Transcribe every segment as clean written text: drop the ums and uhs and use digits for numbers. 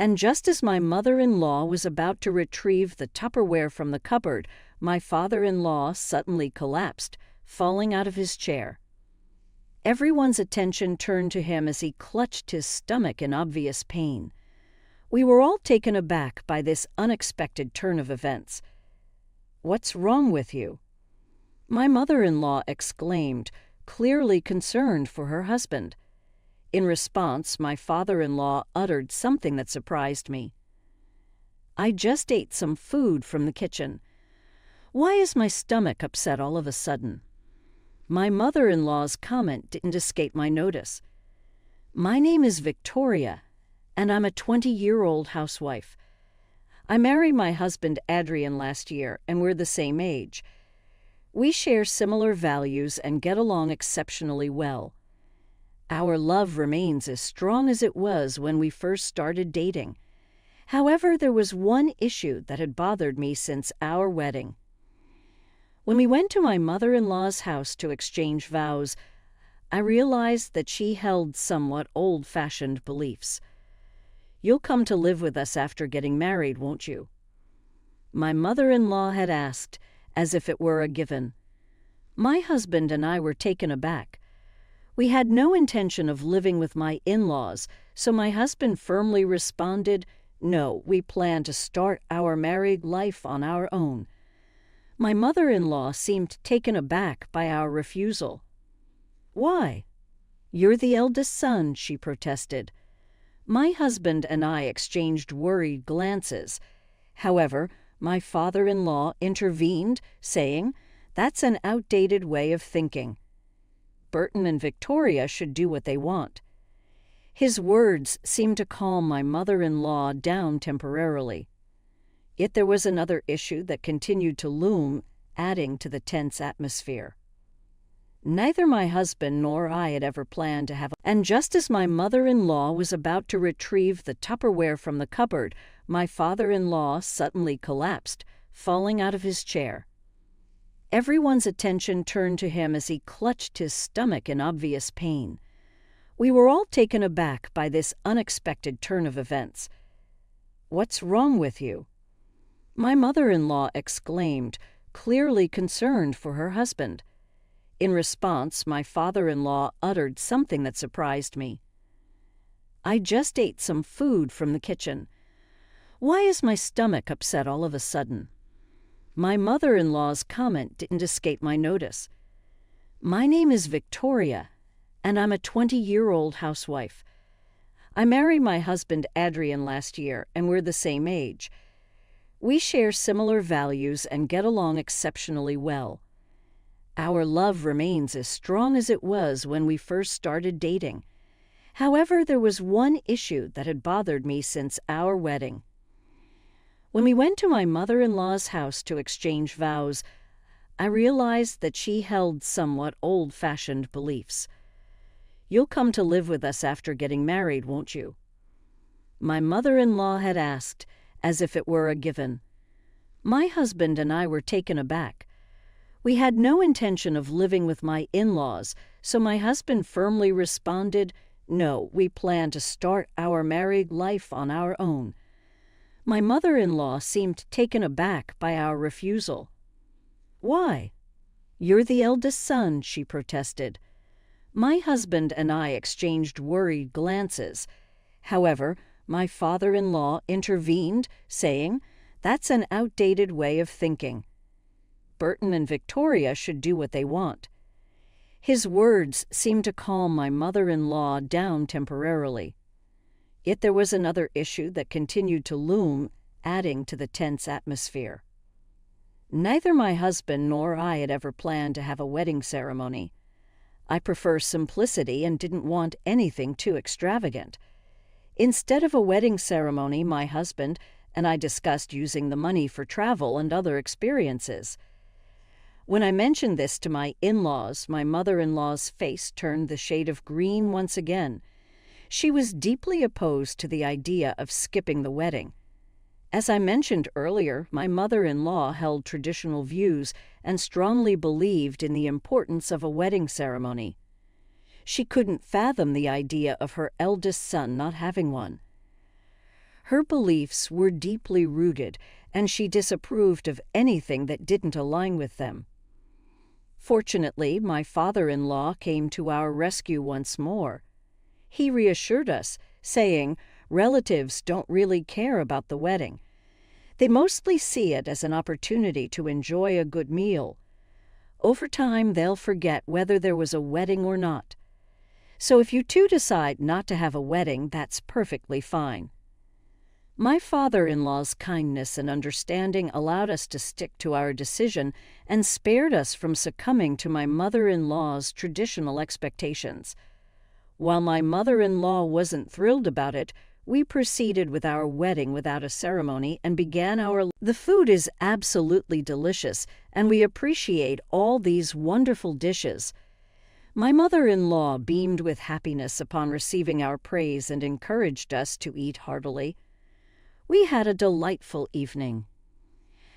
And just as my mother-in-law was about to retrieve the Tupperware from the cupboard, my father-in-law suddenly collapsed, falling out of his chair. Everyone's attention turned to him as he clutched his stomach in obvious pain. We were all taken aback by this unexpected turn of events. "What's wrong with you?" my mother-in-law exclaimed, clearly concerned for her husband. In response, my father-in-law uttered something that surprised me. "I just ate some food from the kitchen. Why is my stomach upset all of a sudden?" My mother-in-law's comment didn't escape my notice. "My name is Victoria, and I'm a 20-year-old housewife. I married my husband Adrian last year, and we're the same age. We share similar values and get along exceptionally well. Our love remains as strong as it was when we first started dating. However, there was one issue that had bothered me since our wedding. When we went to my mother-in-law's house to exchange vows, I realized that she held somewhat old-fashioned beliefs. You'll come to live with us after getting married, won't you?" My mother-in-law had asked, as if it were a given. My husband and I were taken aback. We had no intention of living with my in-laws, so my husband firmly responded, "No, we plan to start our married life on our own." My mother-in-law seemed taken aback by our refusal. "Why?" "You're the eldest son," she protested. My husband and I exchanged worried glances. However, my father-in-law intervened, saying, "That's an outdated way of thinking. Burton and Victoria should do what they want." His words seemed to calm my mother-in-law down temporarily. Yet there was another issue that continued to loom, adding to the tense atmosphere. Neither my husband nor I had ever planned to have and just as my mother-in-law was about to retrieve the Tupperware from the cupboard, my father-in-law suddenly collapsed, falling out of his chair. Everyone's attention turned to him as he clutched his stomach in obvious pain. We were all taken aback by this unexpected turn of events. "What's wrong with you?" my mother-in-law exclaimed, clearly concerned for her husband. In response, my father-in-law uttered something that surprised me. "I just ate some food from the kitchen. Why is my stomach upset all of a sudden?" My mother-in-law's comment didn't escape my notice. "My name is Victoria, and I'm a 20-year-old housewife. I married my husband Adrian last year, and we're the same age. We share similar values and get along exceptionally well. Our love remains as strong as it was when we first started dating. However, there was one issue that had bothered me since our wedding. When we went to my mother-in-law's house to exchange vows, I realized that she held somewhat old-fashioned beliefs. You'll come to live with us after getting married, won't you? My mother-in-law had asked, as if it were a given. My husband and I were taken aback. We had no intention of living with my in-laws, so my husband firmly responded, "No, we plan to start our married life on our own." My mother-in-law seemed taken aback by our refusal. "Why?" "You're the eldest son," she protested. My husband and I exchanged worried glances. However, my father-in-law intervened, saying, "That's an outdated way of thinking. Burton and Victoria should do what they want." His words seemed to calm my mother-in-law down temporarily. Yet there was another issue that continued to loom, adding to the tense atmosphere. Neither my husband nor I had ever planned to have a wedding ceremony. I prefer simplicity and didn't want anything too extravagant. Instead of a wedding ceremony, my husband and I discussed using the money for travel and other experiences. When I mentioned this to my in-laws, my mother-in-law's face turned the shade of green once again. She was deeply opposed to the idea of skipping the wedding. As I mentioned earlier, my mother-in-law held traditional views and strongly believed in the importance of a wedding ceremony. She couldn't fathom the idea of her eldest son not having one. Her beliefs were deeply rooted, and she disapproved of anything that didn't align with them. Fortunately, my father-in-law came to our rescue once more. He reassured us, saying, "Relatives don't really care about the wedding. They mostly see it as an opportunity to enjoy a good meal. Over time, they'll forget whether there was a wedding or not. So if you two decide not to have a wedding, that's perfectly fine." My father-in-law's kindness and understanding allowed us to stick to our decision and spared us from succumbing to my mother-in-law's traditional expectations. While my mother-in-law wasn't thrilled about it, we proceeded with our wedding without a ceremony and began our... The food is absolutely delicious, and we appreciate all these wonderful dishes. My mother-in-law beamed with happiness upon receiving our praise and encouraged us to eat heartily. We had a delightful evening.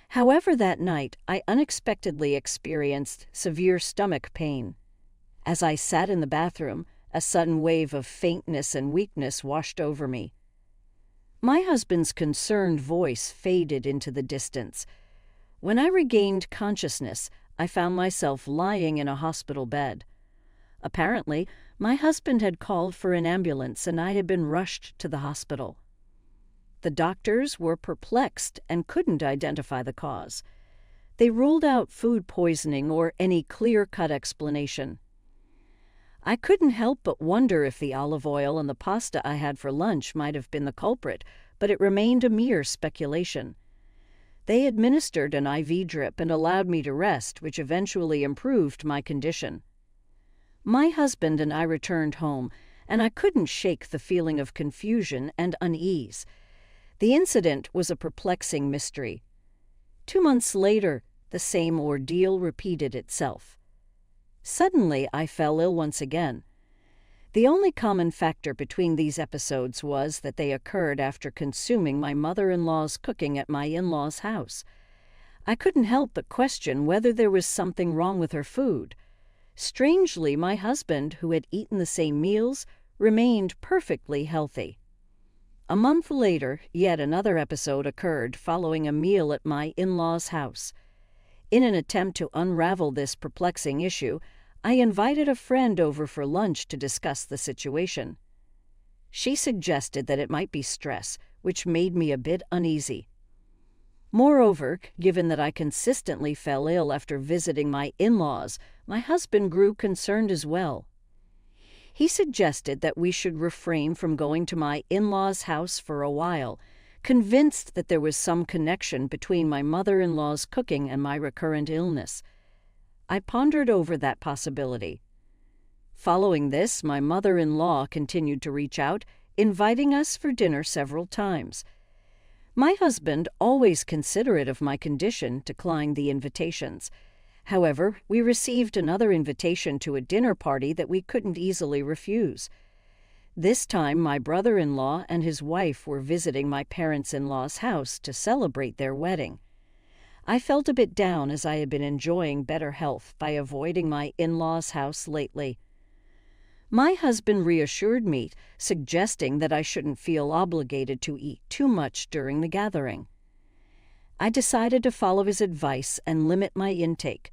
However, that night, I unexpectedly experienced severe stomach pain. As I sat in the bathroom, a sudden wave of faintness and weakness washed over me. My husband's concerned voice faded into the distance. When I regained consciousness, I found myself lying in a hospital bed. Apparently, my husband had called for an ambulance and I had been rushed to the hospital. The doctors were perplexed and couldn't identify the cause. They ruled out food poisoning or any clear-cut explanation. I couldn't help but wonder if the olive oil and the pasta I had for lunch might have been the culprit, but it remained a mere speculation. They administered an IV drip and allowed me to rest, which eventually improved my condition. My husband and I returned home, and I couldn't shake the feeling of confusion and unease. The incident was a perplexing mystery. 2 months later, the same ordeal repeated itself. Suddenly, I fell ill once again. The only common factor between these episodes was that they occurred after consuming my mother-in-law's cooking at my in-law's house. I couldn't help but question whether there was something wrong with her food. Strangely, my husband, who had eaten the same meals, remained perfectly healthy. A month later, yet another episode occurred following a meal at my in-law's house. In an attempt to unravel this perplexing issue, I invited a friend over for lunch to discuss the situation. She suggested that it might be stress, which made me a bit uneasy. Moreover, given that I consistently fell ill after visiting my in-laws, my husband grew concerned as well. He suggested that we should refrain from going to my in-laws' house for a while, convinced that there was some connection between my mother-in-law's cooking and my recurrent illness. I pondered over that possibility. Following this, my mother-in-law continued to reach out, inviting us for dinner several times. My husband, always considerate of my condition, declined the invitations. However, we received another invitation to a dinner party that we couldn't easily refuse. This time, my brother-in-law and his wife were visiting my parents-in-law's house to celebrate their wedding. I felt a bit down as I had been enjoying better health by avoiding my in-laws' house lately. My husband reassured me, suggesting that I shouldn't feel obligated to eat too much during the gathering. I decided to follow his advice and limit my intake.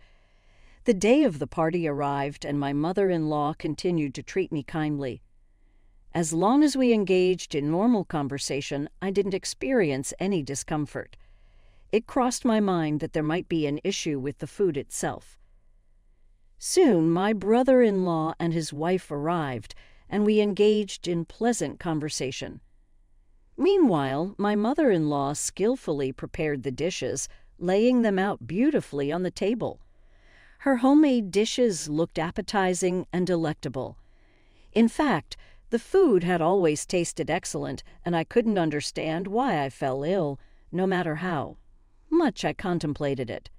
The day of the party arrived, and my mother-in-law continued to treat me kindly. As long as we engaged in normal conversation, I didn't experience any discomfort. It crossed my mind that there might be an issue with the food itself. Soon, my brother-in-law and his wife arrived, and we engaged in pleasant conversation. Meanwhile, my mother-in-law skillfully prepared the dishes, laying them out beautifully on the table. Her homemade dishes looked appetizing and delectable. In fact, the food had always tasted excellent, and I couldn't understand why I fell ill, no matter how much I contemplated it.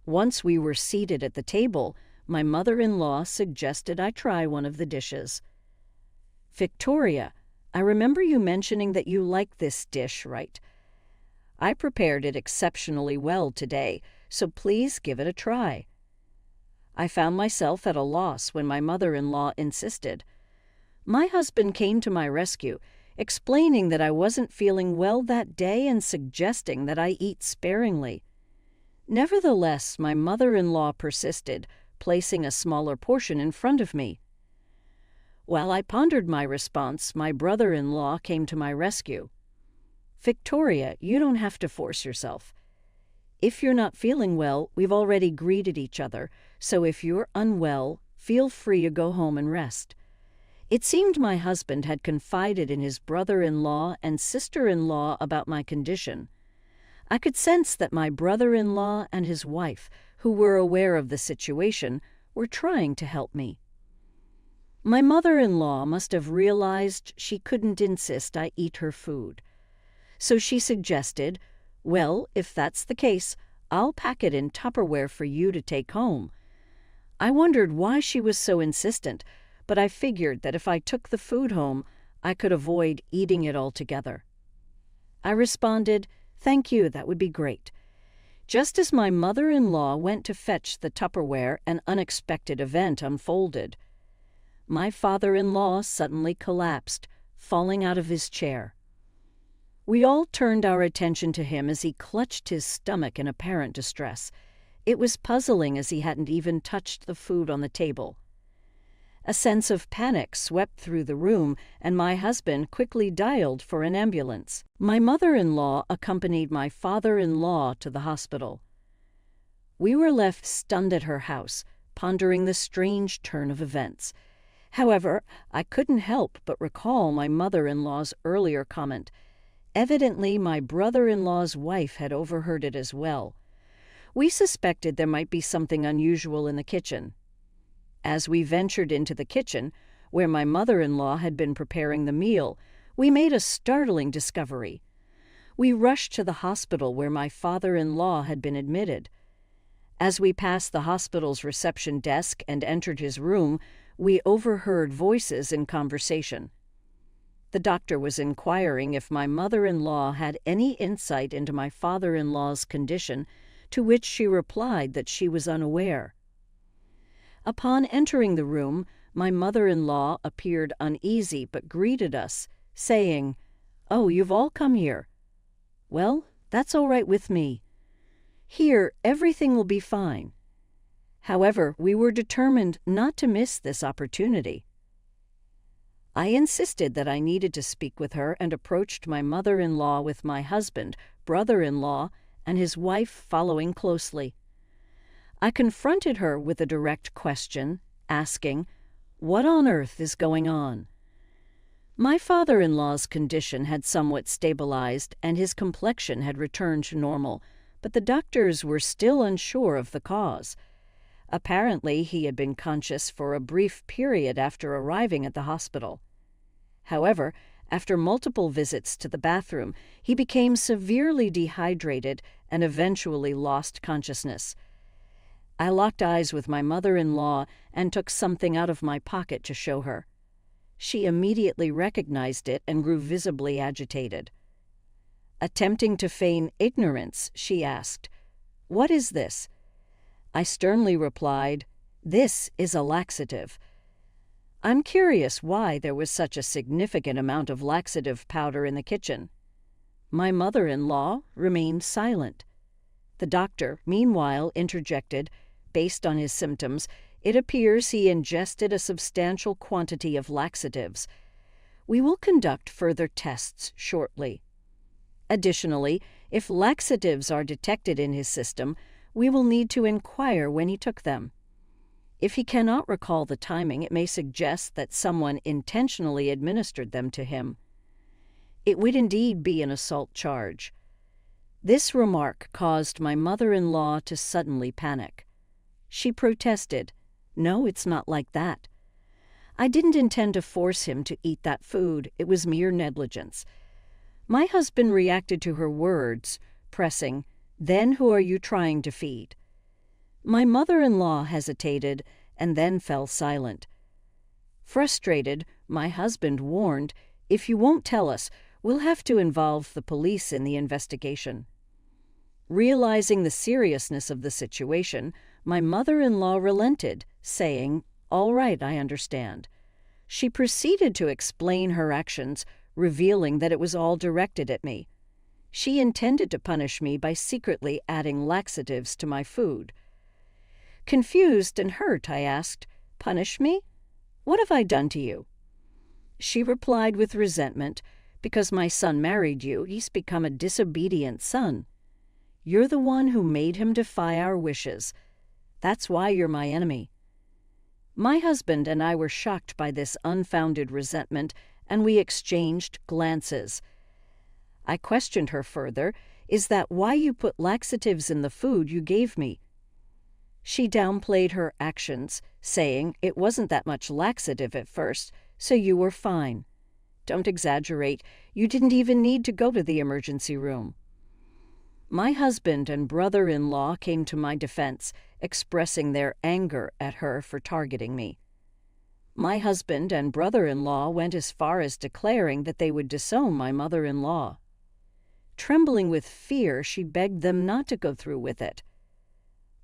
Once we were seated at the table, my mother-in-law suggested I try one of the dishes. "Victoria, I remember you mentioning that you like this dish, right? I prepared it exceptionally well today, so please give it a try." I found myself at a loss when my mother-in-law insisted. My husband came to my rescue, explaining that I wasn't feeling well that day and suggesting that I eat sparingly. Nevertheless, my mother-in-law persisted, placing a smaller portion in front of me. While I pondered my response, my brother-in-law came to my rescue. "Victoria, you don't have to force yourself. If you're not feeling well, we've already greeted each other, so if you're unwell, feel free to go home and rest." It seemed my husband had confided in his brother-in-law and sister-in-law about my condition. I could sense that my brother-in-law and his wife, who were aware of the situation, were trying to help me. My mother-in-law must have realized she couldn't insist I eat her food. So she suggested, "Well, if that's the case, I'll pack it in Tupperware for you to take home." I wondered why she was so insistent, but I figured that if I took the food home, I could avoid eating it altogether. I responded, "Thank you, that would be great." Just as my mother-in-law went to fetch the Tupperware, an unexpected event unfolded. My father-in-law suddenly collapsed, falling out of his chair. We all turned our attention to him as he clutched his stomach in apparent distress. It was puzzling as he hadn't even touched the food on the table. A sense of panic swept through the room, and my husband quickly dialed for an ambulance. My mother-in-law accompanied my father-in-law to the hospital. We were left stunned at her house, pondering the strange turn of events. However, I couldn't help but recall my mother-in-law's earlier comment. Evidently, my brother-in-law's wife had overheard it as well. We suspected there might be something unusual in the kitchen. As we ventured into the kitchen, where my mother-in-law had been preparing the meal, we made a startling discovery. We rushed to the hospital where my father-in-law had been admitted. As we passed the hospital's reception desk and entered his room, we overheard voices in conversation. The doctor was inquiring if my mother-in-law had any insight into my father-in-law's condition, to which she replied that she was unaware. Upon entering the room, my mother-in-law appeared uneasy but greeted us, saying, "Oh, you've all come here. Well, that's all right with me. Here, everything will be fine." However, we were determined not to miss this opportunity. I insisted that I needed to speak with her and approached my mother-in-law with my husband, brother-in-law, and his wife following closely. I confronted her with a direct question, asking, "What on earth is going on?" My father-in-law's condition had somewhat stabilized and his complexion had returned to normal, but the doctors were still unsure of the cause. Apparently, he had been conscious for a brief period after arriving at the hospital. However, after multiple visits to the bathroom, he became severely dehydrated and eventually lost consciousness. I locked eyes with my mother-in-law and took something out of my pocket to show her. She immediately recognized it and grew visibly agitated. Attempting to feign ignorance, she asked, "What is this?" I sternly replied, "This is a laxative." I'm curious why there was such a significant amount of laxative powder in the kitchen. My mother-in-law remained silent. The doctor, meanwhile, interjected, "Based on his symptoms, it appears he ingested a substantial quantity of laxatives. We will conduct further tests shortly. Additionally, if laxatives are detected in his system, we will need to inquire when he took them. If he cannot recall the timing, it may suggest that someone intentionally administered them to him. It would indeed be an assault charge." This remark caused my mother-in-law to suddenly panic. She protested, "No, it's not like that. I didn't intend to force him to eat that food. It was mere negligence." My husband reacted to her words, pressing, "Then who are you trying to feed?" My mother-in-law hesitated and then fell silent. Frustrated, my husband warned, "If you won't tell us, we'll have to involve the police in the investigation." Realizing the seriousness of the situation, my mother-in-law relented, saying, "All right, I understand." She proceeded to explain her actions, revealing that it was all directed at me. She intended to punish me by secretly adding laxatives to my food. Confused and hurt, I asked, "Punish me? What have I done to you?" She replied with resentment, "Because my son married you, he's become a disobedient son. You're the one who made him defy our wishes. That's why you're my enemy." My husband and I were shocked by this unfounded resentment, and we exchanged glances. I questioned her further, "Is that why you put laxatives in the food you gave me?" She downplayed her actions, saying, "It wasn't that much laxative at first, so you were fine. Don't exaggerate, you didn't even need to go to the emergency room." My husband and brother-in-law came to my defense, expressing their anger at her for targeting me. My husband and brother-in-law went as far as declaring that they would disown my mother-in-law. Trembling with fear, she begged them not to go through with it.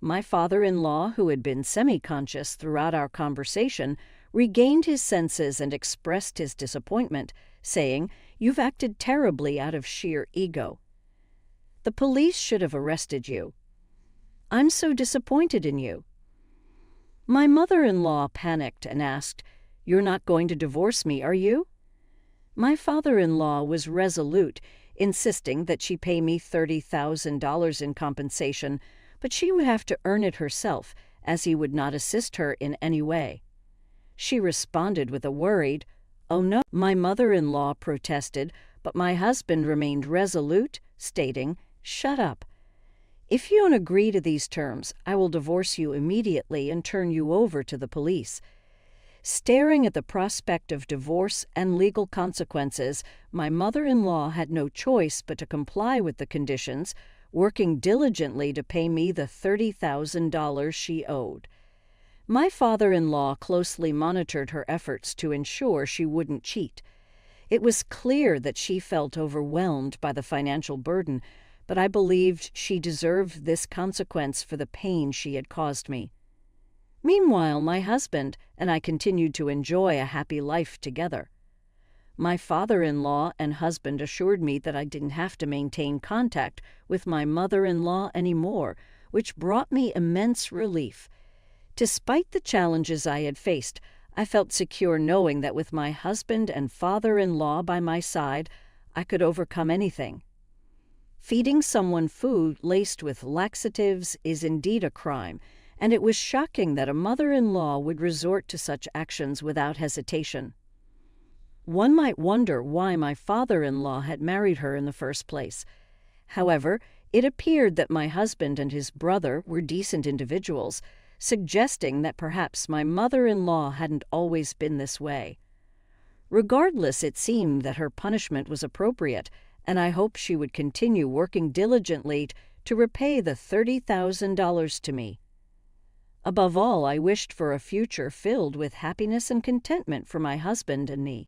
My father-in-law, who had been semi-conscious throughout our conversation, regained his senses and expressed his disappointment, saying, "You've acted terribly out of sheer ego. The police should have arrested you. I'm so disappointed in you." My mother-in-law panicked and asked, "You're not going to divorce me, are you?" My father-in-law was resolute, insisting that she pay me $30,000 in compensation, but she would have to earn it herself, as he would not assist her in any way. She responded with a worried, "Oh no." My mother-in-law protested, but my husband remained resolute, stating, "Shut up. If you don't agree to these terms, I will divorce you immediately and turn you over to the police." Staring at the prospect of divorce and legal consequences, my mother-in-law had no choice but to comply with the conditions, working diligently to pay me the $30,000 she owed. My father-in-law closely monitored her efforts to ensure she wouldn't cheat. It was clear that she felt overwhelmed by the financial burden, but I believed she deserved this consequence for the pain she had caused me. Meanwhile, my husband and I continued to enjoy a happy life together. My father-in-law and husband assured me that I didn't have to maintain contact with my mother-in-law anymore, which brought me immense relief. Despite the challenges I had faced, I felt secure knowing that with my husband and father-in-law by my side, I could overcome anything. Feeding someone food laced with laxatives is indeed a crime, and it was shocking that a mother-in-law would resort to such actions without hesitation. One might wonder why my father-in-law had married her in the first place. However, it appeared that my husband and his brother were decent individuals, suggesting that perhaps my mother-in-law hadn't always been this way. Regardless, it seemed that her punishment was appropriate, and I hoped she would continue working diligently to repay the $30,000 to me. Above all, I wished for a future filled with happiness and contentment for my husband and me.